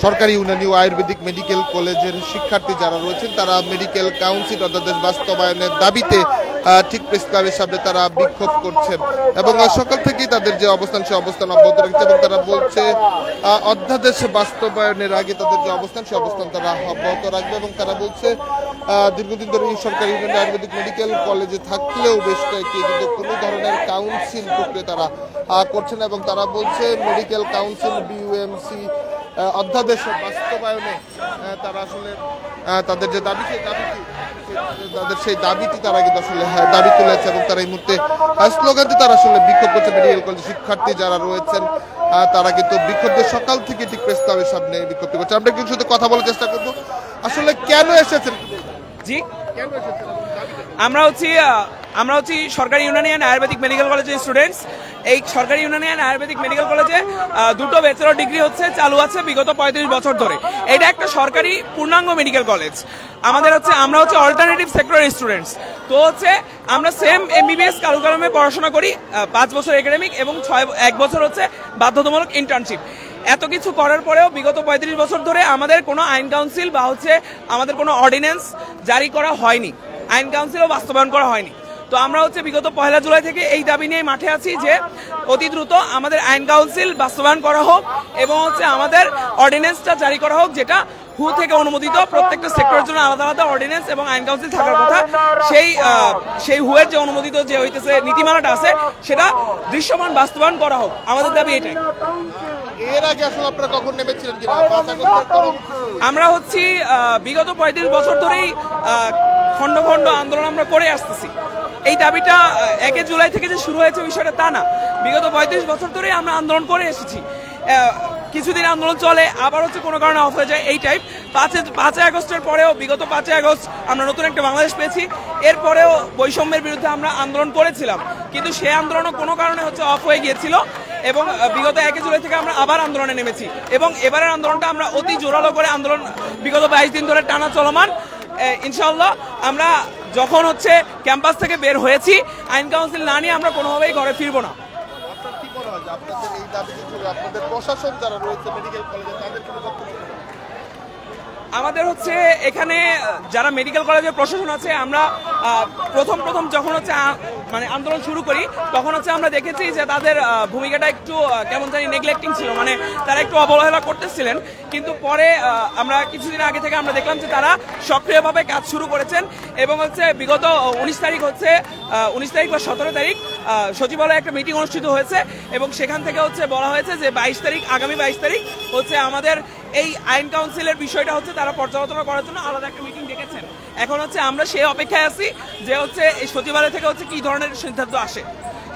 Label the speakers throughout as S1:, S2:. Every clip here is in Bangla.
S1: সরকারি ইউনানি ও আয়ুর্বেদিক মেডিকেল কলেজের শিক্ষার্থী যারা রয়েছেন তারা মেডিকেল কাউন্সিল অধ্যাদেশ বাস্তবায়নের দাবিতে ঠিক প্রেস ক্লাবের সামনে তারা বিক্ষোভ করছেন এবং সকাল থেকেই তাদের যে অবস্থান সে অবস্থান অব্যাহত রাখছে এবং তারা বলছে অধ্যাদেশ বাস্তবায়নের আগে তাদের যে অবস্থান সে অবস্থান তারা অব্যাহত রাখবে এবং তারা বলছে দীর্ঘদিন ধরে সরকারি ইউনানি আয়ুর্বেদিক মেডিকেল কলেজে থাকলেও বেশ কয়েকটি কিন্তু কোনো ধরনের কাউন্সিল প্রক্রিয়া তারা করছে না এবং তারা বলছে মেডিকেল কাউন্সিল বিইউএমসি অধ্যাদেশ বাস্তবায়নে তারা আসলে তাদের যে দাবি সেই দাবিটি তারা কিন্তু আসলে দাবি তুলেছে এবং তারা এই মুহূর্তে স্লোগানটি তারা আসলে বিক্ষোভ করছে। মেডিকেল কলেজের শিক্ষার্থী যারা রয়েছেন তারা কিন্তু বিক্ষোভের সকাল থেকে ঠিক প্রেস ক্লাবের সামনে বিক্ষোভ করছে। আমরা কিন্তু সাথে কথা বলার চেষ্টা করবো আসলে কেন এসেছেন।
S2: জি, আমরা হচ্ছি সরকারি ইউনানি অ্যান্ড আয়ুর্বেদিক মেডিকেল কলেজের স্টুডেন্টস। এই সরকারি ইউনানি অ্যান্ড আয়ুর্বেদিক মেডিকেল কলেজে দুটো ব্যাচেলর ডিগ্রি চালু আছে বিগত 35 বছর ধরে। এটা একটা সরকারি পূর্ণাঙ্গ মেডিকেল কলেজ। আমরা হচ্ছে অল্টারনেটিভ সেক্টরের স্টুডেন্টস। তো আমরা সেম এমবিবিএস কারিকুলামে পড়াশোনা করি, 5 বছর একাডেমিক এবং 1 বছর বাধ্যতামূলক ইন্টার্নশিপ। এত কিছু করার পরেও বিগত 35 বছর ধরে আমাদের কোনো আইন কাউন্সিল বা আমাদের কোনো অর্ডিন্যান্স জারি করা হয়নি, আইন কাউন্সিলও বাস্তবায়ন করা হয়নি। তো আমরা বিগত 1 জুলাই থেকে এই দাবি নিয়ে মাঠে আছি যে অতি দ্রুত আমাদের আইন কাউন্সিল বাস্তবায়ন করা হোক এবং আমাদের অর্ডিন্যান্সটা জারি করা হোক, যেটা হু থেকে অনুমোদিত। প্রত্যেকটা সেক্টরের জন্য আলাদা আলাদা অর্ডিন্যান্স এবং আইন কাউন্সিল থাকার কথা। সেই হুয়ের যে অনুমোদিত যে নীতিমালাটা আছে সেটা দৃশ্যমান বাস্তবায়ন করা হোক, আমাদের দাবি এটাই।
S1: এর আগে আসলে আপনারা কখন নেমেছিলেন?
S2: আমরা বিগত 35 বছর ধরেই খণ্ড খণ্ড আন্দোলন আমরা করে আসতেছি। এই দাবিটা 1 জুলাই থেকে যে শুরু হয়েছে বিষয়টা তা না, বিগত 35 বছর ধরেই আমরা আন্দোলন করে এসেছি। কিছুদিন আন্দোলন চলে, আবার কোনো কারণে অফ হয়ে যায়, এই টাইপ। 5 আগস্টের পরেও, বিগত 5 আগস্ট আমরা নতুন একটা বাংলাদেশ পেয়েছি। এরপরেও বৈষম্যের বিরুদ্ধে আমরা আন্দোলন করেছিলাম, কিন্তু সেই আন্দোলনও কোনো কারণে অফ হয়ে গিয়েছিল এবং বিগত 1 জুলাই থেকে আমরা আবার আন্দোলনে নেমেছি এবং এবারের আন্দোলনটা আমরা অতি জোরালো করে আন্দোলন বিগত 22 দিন ধরে টানা চলমান। ইনশাআল্লাহ আমরা যখন ক্যাম্পাস থেকে বের হয়েছি, আইন কাউন্সিল না নিয়ে আমরা কোনোভাবেই ঘরে ফিরবো না। আমাদের এখানে যারা মেডিকেল কলেজের প্রশাসন আছে, আমরা প্রথম যখন আন্দোলন শুরু করি তখন আমরা দেখেছি যে তাদের ভূমিকাটা একটু কেমন জানি নেগলেক্টিং ছিল, তারা একটু অবহেলা করতেছিলেন। কিন্তু পরে আমরা কিছুদিন আগে থেকে আমরা দেখলাম যে তারা সক্রিয়ভাবে কাজ শুরু করেছেন এবং বিগত 19 তারিখ বা 17 তারিখ সচিবালয়ে একটা মিটিং অনুষ্ঠিত হয়েছে এবং সেখান থেকে বলা হয়েছে যে আগামী 22 তারিখ আমাদের এই আইন কাউন্সিলের বিষয়টা তারা পর্যালোচনা করার জন্য আলাদা একটা মিটিং ডেকেছেন। এখন আমরা সেই অপেক্ষায় আছি যে এই সচিবালয় থেকে কি ধরনের সিদ্ধান্ত আসে,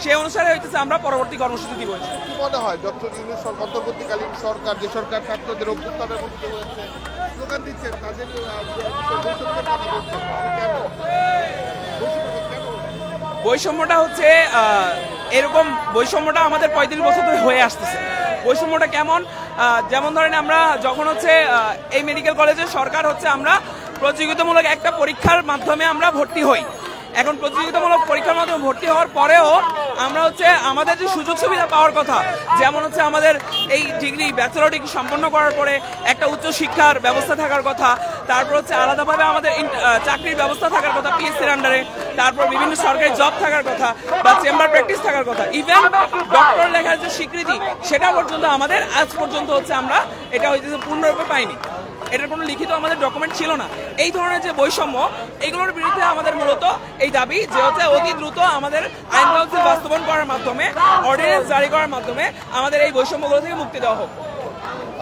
S2: সেই অনুসারে আমরা পরবর্তী কর্মসূচি দিব।
S1: কি মনে হয় ডক্টর ইউনূস অন্তর্বর্তীকালীন সরকার, যে সরকার ছাত্রদের অভ্যুত্থানের মধ্যে হয়েছে, স্লোগান দিচ্ছেন, তাদের
S2: বৈষম্যটা এরকম বৈষম্যটা আমাদের 35 বছর ধরে হয়ে আসতেছে। বৈষম্যটা কেমন? যেমন ধরেন আমরা যখন এই মেডিকেল কলেজে সরকার আমরা প্রতিযোগিতামূলক একটা পরীক্ষার মাধ্যমে আমরা ভর্তি হই। এখন প্রতিযোগিতামূলক পরীক্ষার মাধ্যমে ভর্তি হওয়ার পরেও আমরা আমাদের যে সুযোগ সুবিধা পাওয়ার কথা, যেমন আমাদের এই ডিগ্রি ব্যাচেলর ডিগ্রি সম্পন্ন করার পরে একটা উচ্চ শিক্ষার ব্যবস্থা থাকার কথা, তারপর আলাদাভাবে আমাদের চাকরির ব্যবস্থা থাকার কথা পিএসসির আন্ডারে, তারপর বিভিন্ন সরকারি জব থাকার কথা বা চেম্বার প্র্যাকটিস থাকার কথা, ইভেন ডক্টর লেখার যে স্বীকৃতি সেটা পর্যন্ত আমাদের আজ পর্যন্ত আমরা এটা পূর্ণরূপে পাইনি। এটার কোনো লিখিত আমাদের ডকুমেন্ট ছিল না। এই ধরনের যে বৈষম্য, এগুলোর বিরুদ্ধে আমাদের মূলত এই দাবি যে অতি দ্রুত আমাদের আইন কাউন্সিল বাস্তবায়ন করার মাধ্যমে, অর্ডিন্যান্স জারি করার মাধ্যমে আমাদের এই বৈষম্যগুলো থেকে মুক্তি দেওয়া হোক।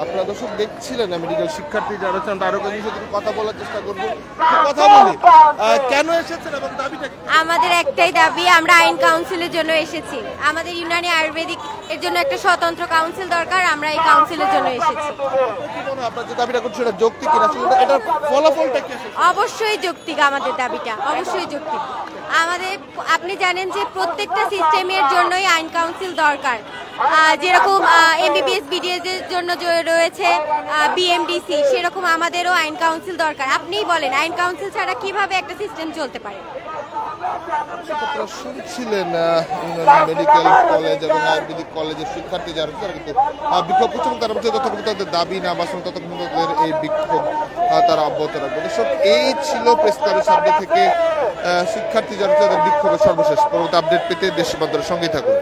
S1: আপনারা দর্শক দেখছিলেন মেডিকেল শিক্ষার্থী যারা আছেন, আরো কিছু কথা বলার চেষ্টা করবো। কথা বলি, কেন এসেছেন এবং দাবিটা?
S3: আমাদের একটাই দাবি, আমরা আইন কাউন্সিলের জন্য এসেছি। আমাদের ইউনানি আয়ুর্বেদিক এর জন্য একটা স্বতন্ত্র কাউন্সিল দরকার, আমরা এই কাউন্সিলের জন্য এসেছি।
S1: আপনারা যে দাবিটা করছেন এটা যৌক্তিক কিনা, এটার ফলাফলটা কি?
S3: অবশ্যই যৌক্তিক, আমাদের দাবিটা অবশ্যই যৌক্তিক। আপনি জানেন যে প্রত্যেকটা সিস্টেমের জন্যই আইন কাউন্সিল দরকার। যেরকম এমবিবিএস বিডিএস এর জন্য রয়েছে বিএমডিসি, সেরকম আমাদেরও আইন কাউন্সিল দরকার। আপনিই বলেন আইন কাউন্সিল ছাড়া কিভাবে একটা সিস্টেম চলতে পারে?
S1: আপনারা শুনছিলেন মেডিকেল কলেজ এবং আয়ুর্বেদিক কলেজের শিক্ষার্থী যারা তারা কিন্তু বিক্ষোভ করছেন। তার মধ্যে যতক্ষণ তাদের দাবি না বাঁচানো ততক্ষণ তাদের এই বিক্ষোভ তারা অব্যাহত রাখবে। দর্শক, এই ছিল প্রেস ক্লাবের সামনে থেকে শিক্ষার্থী যারা তাদের বিক্ষোভের সর্বশেষ। পরবর্তী আপডেট পেতে দেশ বান্ধবের সঙ্গেই থাকুন।